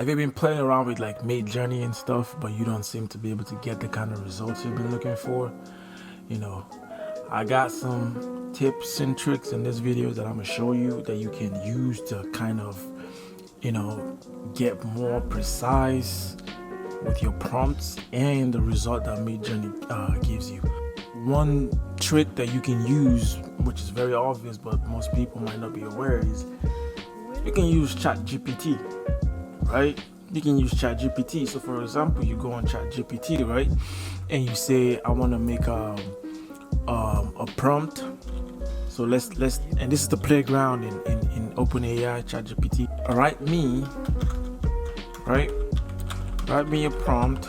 Have you been playing around with like Midjourney and stuff, but you don't seem to be able to get the kind of results you've been looking for? You know, I got some tips and tricks in this video that I'm gonna show you that you can use to kind of, get more precise with your prompts and the result that Midjourney gives you. One trick that you can use, which is very obvious but most people might not be aware, is you can use ChatGPT, right? You can use ChatGPT. So for example, you go on ChatGPT, right, and you say, I want to make a prompt. So let's and this is the playground in OpenAI, ChatGPT. Write me a prompt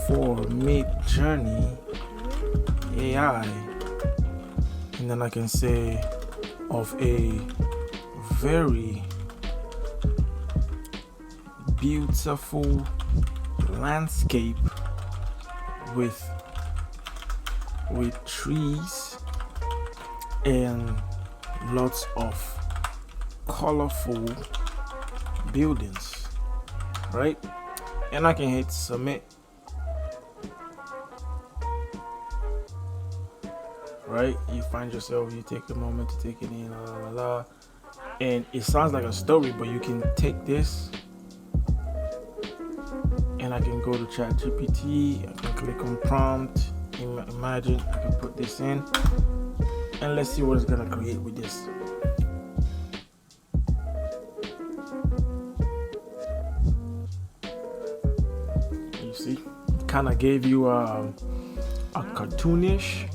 for Midjourney AI, and then I can say of a very beautiful landscape with trees and lots of colorful buildings, right? And I can hit submit, right? You find yourself, you take a moment to take it in, and it sounds like a story, but you can take this and I can go to ChatGPT, I can click on prompt, imagine, I can put this in, and let's see what it's gonna create with this. You see, kind of gave you a cartoonish,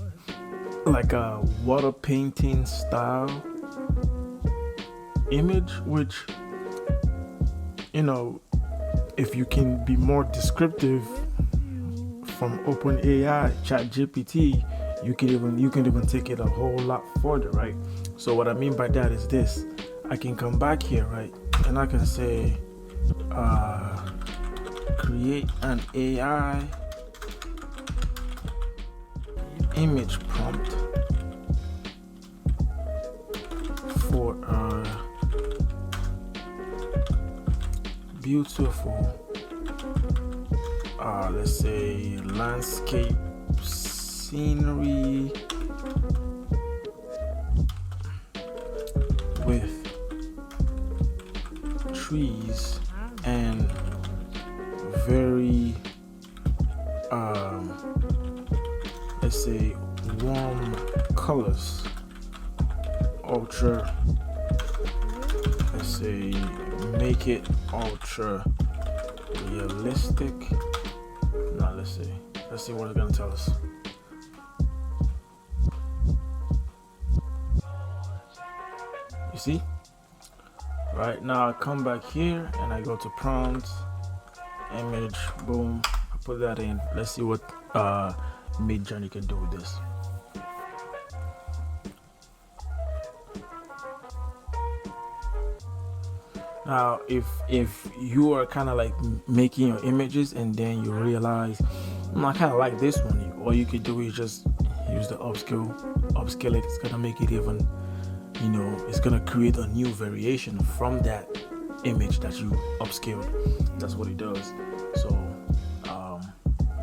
like a water painting style image, which, if you can be more descriptive from OpenAI, ChatGPT, you can even take it a whole lot further, right? So what I mean by that is this: I can come back here, right, and I can say, create an AI image prompt for a beautiful, let's say, landscape scenery with trees and very, let's say, warm colors, ultra, let's say, make it ultra realistic. Now let's see what it's gonna tell us. You see? Right now I come back here and I go to prompts, image, boom, I put that in. Let's see what Midjourney can do with this. Now, if you are kind of like making your images and then you realize, I kind of like this one, all you could do is just use the upscale it. It's gonna make it even, it's gonna create a new variation from that image that you upscaled. That's what it does. So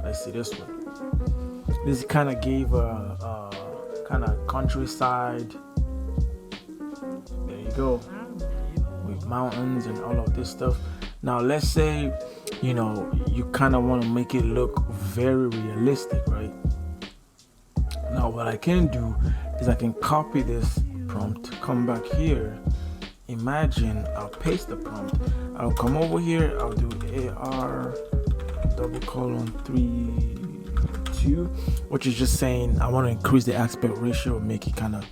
let's see this one. This kind of gave a kind of countryside. There you go, with mountains and all of this stuff. Now let's say you kind of want to make it look very realistic, right? Now what I can do is I can copy this prompt, come back here, imagine, I'll paste the prompt, I'll come over here, I'll do AR :3:2, which is just saying I want to increase the aspect ratio, make it kind of,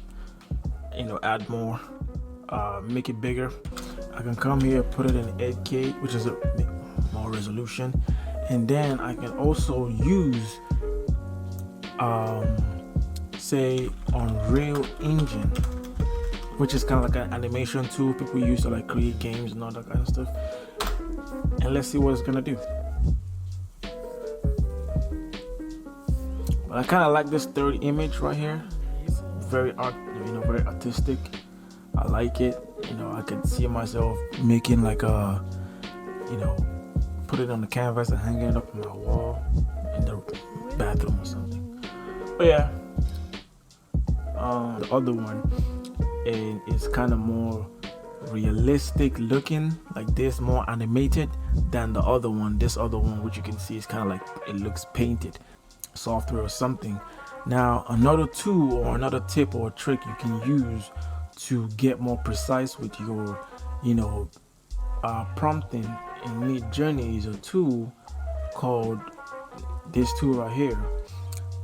add more, make it bigger. I can come here, put it in 8K, which is a more resolution, and then I can also use say Unreal Engine, which is kind of like an animation tool people use to like create games and all that kind of stuff. And let's see what it's gonna do. But I kind of like this third image right here. It's very very artistic. I like it. I could see myself making like a you know, put it on the canvas and hang it up on my wall in the bathroom or something. But yeah, the other one is kind of more realistic looking, like this, more animated than the other one. This other one, which you can see, is kind of like it looks painted software or something. Now another tool or another tip or trick you can use to get more precise with your, you know, prompting in Midjourney is a tool called this tool right here,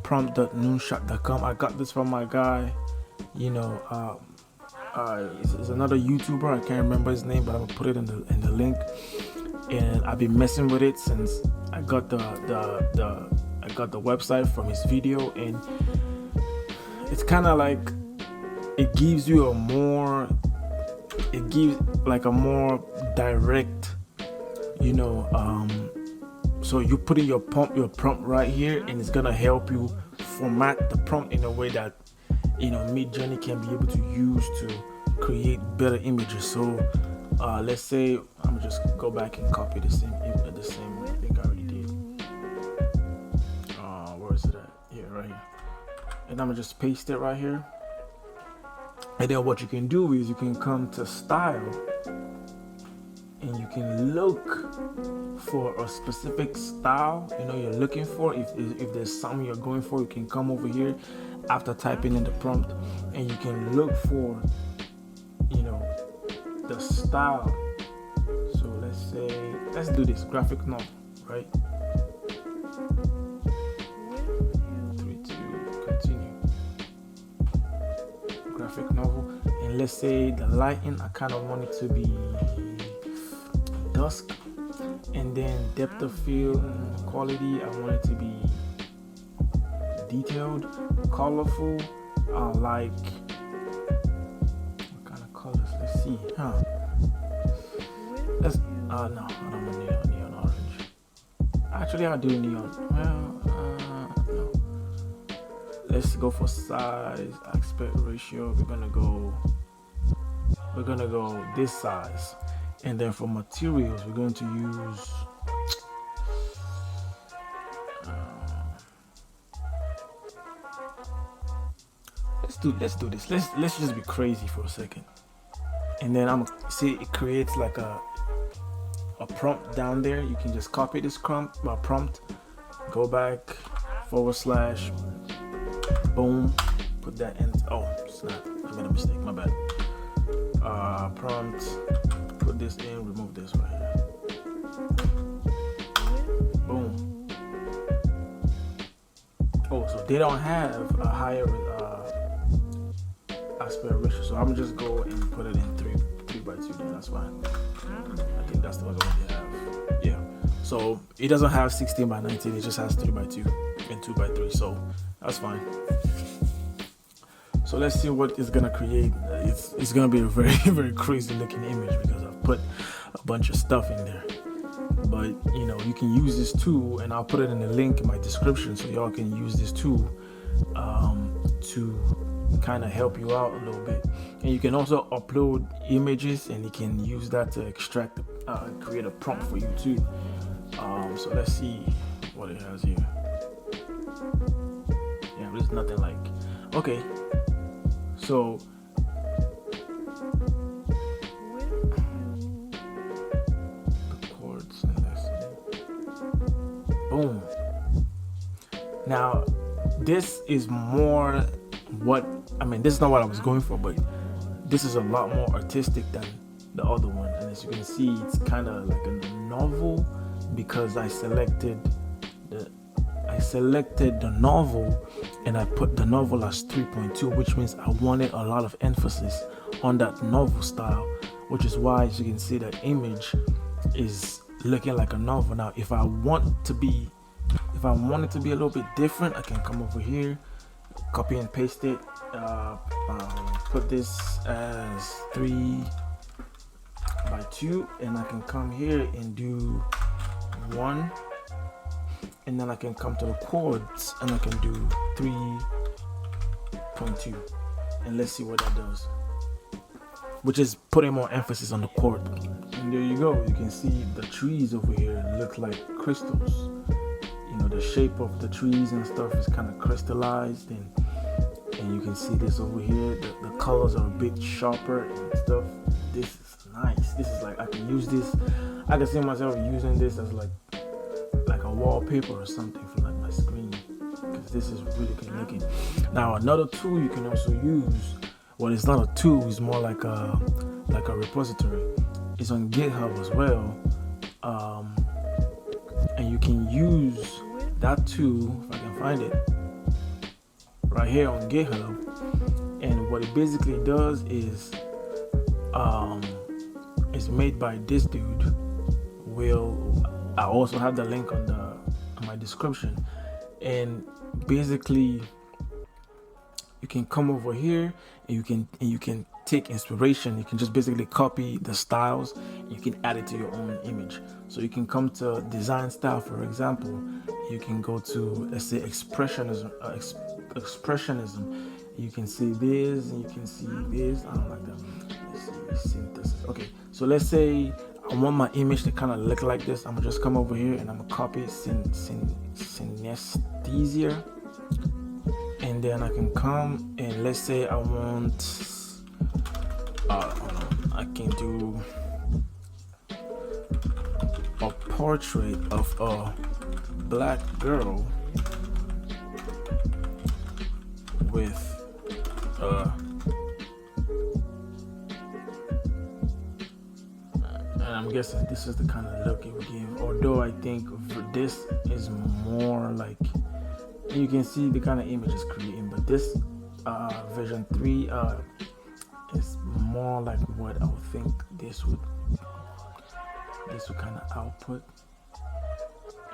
prompt.noonshot.com. I got this from my guy, you know, it's another YouTuber. I can't remember his name, but I'm gonna put it in the link. And I've been messing with it since I got the website from his video, and it's kind of like it gives you a more direct, you know, so you put in your prompt right here, and it's gonna help you format the prompt in a way that, you know, Midjourney can be able to use to create better images. So let's say I'm just go back and copy the same. I think I already did. Where is it at? Yeah, right here. And I'm gonna just paste it right here. And then what you can do is you can come to style, and you can look for a specific style, you know, you're looking for. If there's something you're going for, you can come over here after typing in the prompt, and you can look for, you know, the style. So let's do this graphic novel, right? 3, 2, continue. Graphic novel, and let's say the lighting, I kind of want it to be dusk, and then depth of field and quality, I want it to be detailed, colorful. Like what kind of colors? Let's see. Let's no, I don't want neon orange. Actually, I'll do neon. Well, no. Let's go for size, aspect ratio. We're gonna go this size. And then for materials, we're going to use let's do this. Let's just be crazy for a second. And then I'm gonna see it creates like a prompt down there. You can just copy this prompt, go back, / boom, put that in. Oh snap, I made a mistake, my bad. Prompt, put this in, remove this right here. Boom. Oh, so they don't have a higher aspect ratio, so I'm just go and put it in 3:2. Then that's fine. I think that's the one they have. Yeah. So it doesn't have 16:19. It just has 3:2 and 2:3. So that's fine. So let's see what it's gonna create. It's gonna be a very, very crazy looking image because I've put a bunch of stuff in there. But you know, you can use this tool, and I'll put it in the link in my description so y'all can use this tool to kind of help you out a little bit. And you can also upload images, and you can use that to extract, create a prompt for you too. So let's see what it has here. Yeah, there's nothing like. Okay. So the chords, and let's see. Boom. Now this is more what I mean. This is not what I was going for, but this is a lot more artistic than the other one. And as you can see, it's kind of like a novel because I selected the novel, and I put the novel as 3.2, which means I wanted a lot of emphasis on that novel style, which is why, as you can see, that image is looking like a novel. Now, if I want it to be a little bit different, I can come over here, copy and paste it, put this as 3:2, and I can come here and do 1. And then I can come to the chords, and I can do 3.2, and let's see what that does, which is putting more emphasis on the chord. And there you go. You can see the trees over here look like crystals. You know, the shape of the trees and stuff is kind of crystallized, and you can see this over here. The colors are a bit sharper and stuff. This is nice. This is like, I can use this. I can see myself using this as like a wallpaper or something for like my screen, because this is really good looking. Now another tool you can also use, well, it's not a tool, it's more like a repository. It's on GitHub as well, and you can use that tool, if I can find it, right here on GitHub. And what it basically does is, it's made by this dude. I also have the link on my description, and basically you can come over here and you can take inspiration. You can just basically copy the styles, you can add it to your own image. So you can come to design style, for example. You can go to, let's say, expressionism. You can see this and you can see this. I don't like that. Let's see, synthesis. Okay, so let's say I want my image to kind of look like this. I'm gonna just come over here and I'm gonna copy synesthesia, and then I can come and let's say I want I can do a portrait of a black girl with and I'm guessing this is the kind of look it would give, although I think this is more like, you can see the kind of image it's creating, but this version 3 is more like what I would think this would kind of output.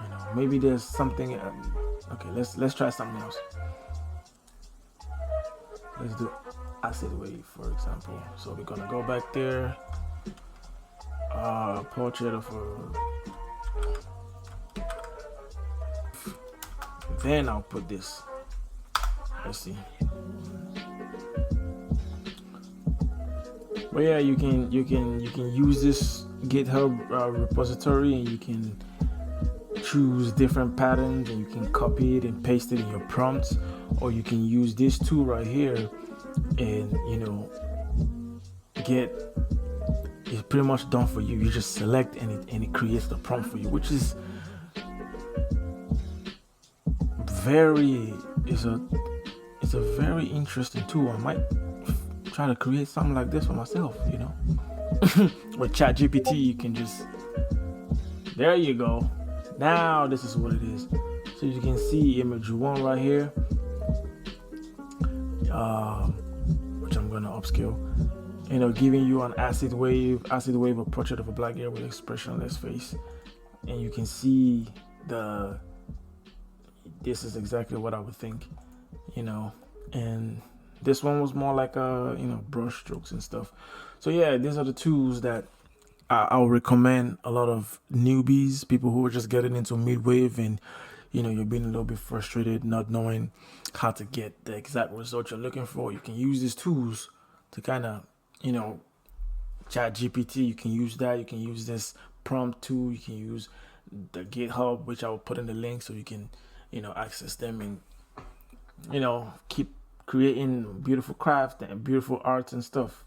You know, maybe there's something. Okay, let's try something else. Let's do acid wave, for example. So we're gonna go back there. Portrait of a. Then I'll put this. Let's see. But yeah, you can use this GitHub repository, and you can choose different patterns, and you can copy it and paste it in your prompts, or you can use this tool right here, and it's pretty much done for you. You just select and it creates the prompt for you, which is it's a very interesting tool. I might try to create something like this for myself, with ChatGPT. You can just, there you go. Now this is what it is. So you can see image 1 right here, which I'm gonna upscale, giving you an acid wave, a portrait of a black girl with expressionless face. And you can see this is exactly what I would think, and this one was more like brush strokes and stuff. So yeah, these are the tools that I'll recommend a lot of newbies, people who are just getting into mid-wave, and you're being a little bit frustrated not knowing how to get the exact result you're looking for. You can use these tools to kind of, ChatGPT, you can use that. You can use this prompt tool. You can use the GitHub, which I will put in the link, so you can access them and keep creating beautiful craft and beautiful arts and stuff.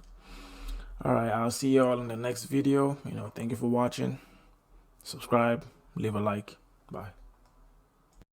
All right, I'll see you all in the next video. Thank you for watching. Subscribe, leave a like. Bye.